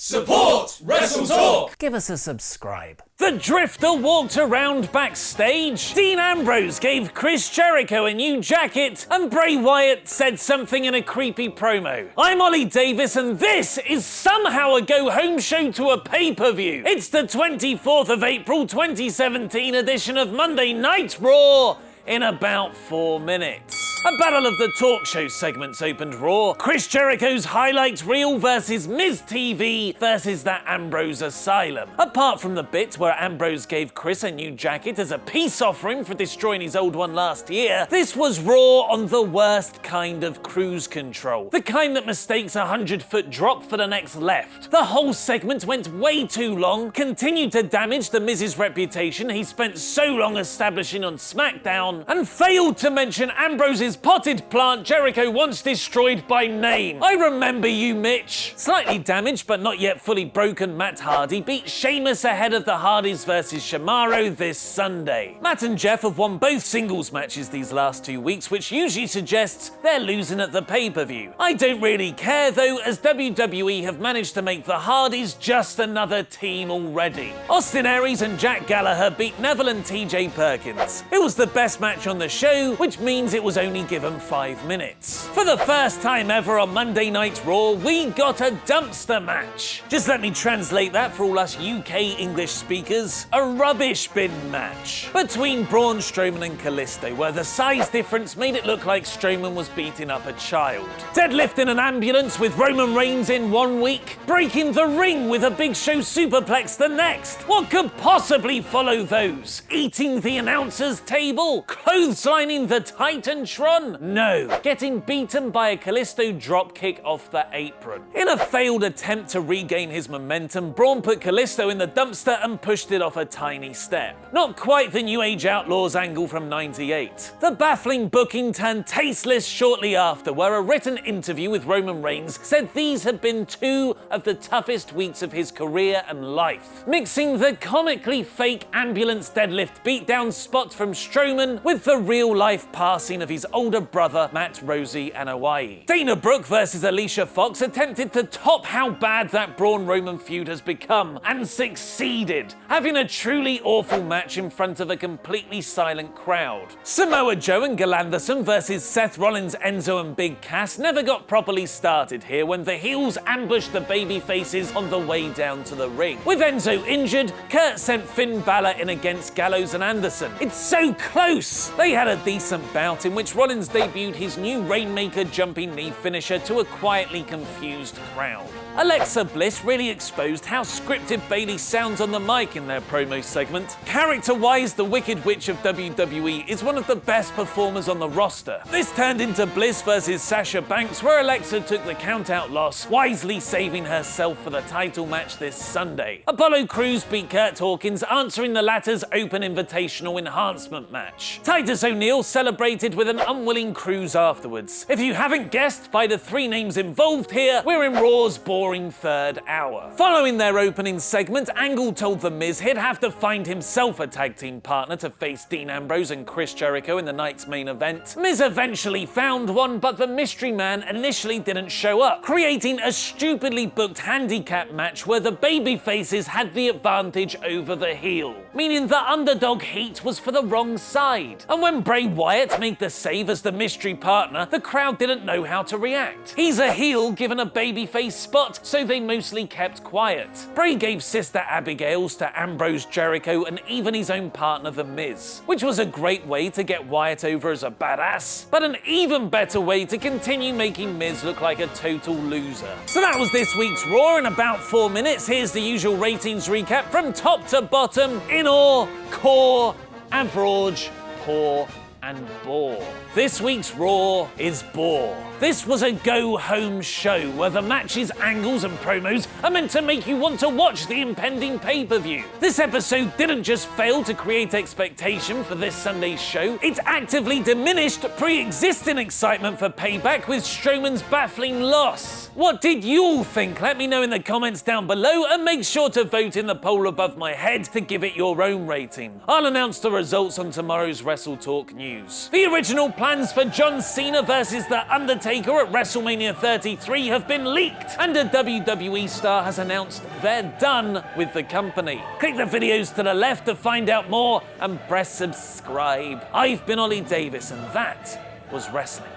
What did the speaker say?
Support WrestleTalk! Give us a subscribe. The Drifter walked around backstage. Dean Ambrose gave Chris Jericho a new jacket, and Bray Wyatt said something in a creepy promo. I'm Ollie Davis, and this is somehow a go-home show to a pay-per-view. It's the 24th of April 2017 edition of Monday Night Raw in about 4 minutes. A battle of the talk show segments opened Raw. Chris Jericho's highlight reel versus Miz TV versus the Ambrose Asylum. Apart from the bit where Ambrose gave Chris a new jacket as a peace offering for destroying his old one last year, this was Raw on the worst kind of cruise control. The kind that mistakes a 100-foot drop for the next left. The whole segment went way too long, continued to damage the Miz's reputation he spent so long establishing on SmackDown, and failed to mention Ambrose's potted plant Jericho once destroyed by name. I remember you, Mitch. Slightly damaged but not yet fully broken Matt Hardy beat Sheamus ahead of the Hardys versus Shamaro this Sunday. Matt and Jeff have won both singles matches these last 2 weeks, which usually suggests they're losing at the pay-per-view. I don't really care though, as WWE have managed to make the Hardys just another team already. Austin Aries and Jack Gallagher beat Neville and TJ Perkins. It was the best match on the show, which means it was only given 5 minutes. For the first time ever on Monday Night Raw, we got a dumpster match. Just let me translate that for all us UK English speakers. A rubbish bin match between Braun Strowman and Kalisto, where the size difference made it look like Strowman was beating up a child. Deadlifting an ambulance with Roman Reigns in 1 week, breaking the ring with a Big Show superplex the next. What could possibly follow those? Eating the announcer's table? Clotheslining the Titantron? No. Getting beaten by a Kalisto dropkick off the apron. In a failed attempt to regain his momentum, Braun put Kalisto in the dumpster and pushed it off a tiny step. Not quite the New Age Outlaws angle from '98. The baffling booking turned tasteless shortly after, where a written interview with Roman Reigns said these had been 2 of the toughest weeks of his career and life. Mixing the comically fake ambulance deadlift beatdown spot from Strowman with the real-life passing of his older brother Matt, Rosie, and Hawaii. Dana Brooke versus Alicia Fox attempted to top how bad that Braun-Roman feud has become, and succeeded, having a truly awful match in front of a completely silent crowd. Samoa Joe and Galanderson versus Seth Rollins, Enzo, and Big Cass never got properly started here when the heels ambushed the baby faces on the way down to the ring. With Enzo injured, Curt sent Finn Balor in against Gallows and Anderson. It's so close! They had a decent bout in which Rollins debuted his new Rainmaker jumping knee finisher to a quietly confused crowd. Alexa Bliss really exposed how scripted Bayley sounds on the mic in their promo segment. Character-wise, the Wicked Witch of WWE is one of the best performers on the roster. This turned into Bliss versus Sasha Banks, where Alexa took the count-out loss, wisely saving herself for the title match this Sunday. Apollo Crews beat Curt Hawkins, answering the latter's open invitational enhancement match. Titus O'Neil celebrated with an unwilling Crews afterwards. If you haven't guessed by the 3 names involved here, we're in Raw's boring third hour. Following their opening segment, Angle told The Miz he'd have to find himself a tag team partner to face Dean Ambrose and Chris Jericho in the night's main event. Miz eventually found one, but the mystery man initially didn't show up, creating a stupidly booked handicap match where the baby faces had the advantage over the heel, meaning the underdog heat was for the wrong side. And when Bray Wyatt made the save as the mystery partner, the crowd didn't know how to react. He's a heel given a babyface spot, so they mostly kept quiet. Bray gave Sister Abigail's to Ambrose, Jericho, and even his own partner, The Miz, which was a great way to get Wyatt over as a badass, but an even better way to continue making Miz look like a total loser. So that was this week's Raw in about 4 minutes. Here's the usual ratings recap from top to bottom: in awe, core, average, poor, and bore. This week's Raw is bore. This was a go-home show where the matches, angles, and promos are meant to make you want to watch the impending pay-per-view. This episode didn't just fail to create expectation for this Sunday's show, it actively diminished pre-existing excitement for Payback with Strowman's baffling loss. What did you all think? Let me know in the comments down below, and make sure to vote in the poll above my head to give it your own rating. I'll announce the results on tomorrow's WrestleTalk news. The original plans for John Cena versus The Undertaker Undertaker at WrestleMania 33 have been leaked, and a WWE star has announced they're done with the company. Click the videos to the left to find out more and press subscribe. I've been Ollie Davis, and that was wrestling.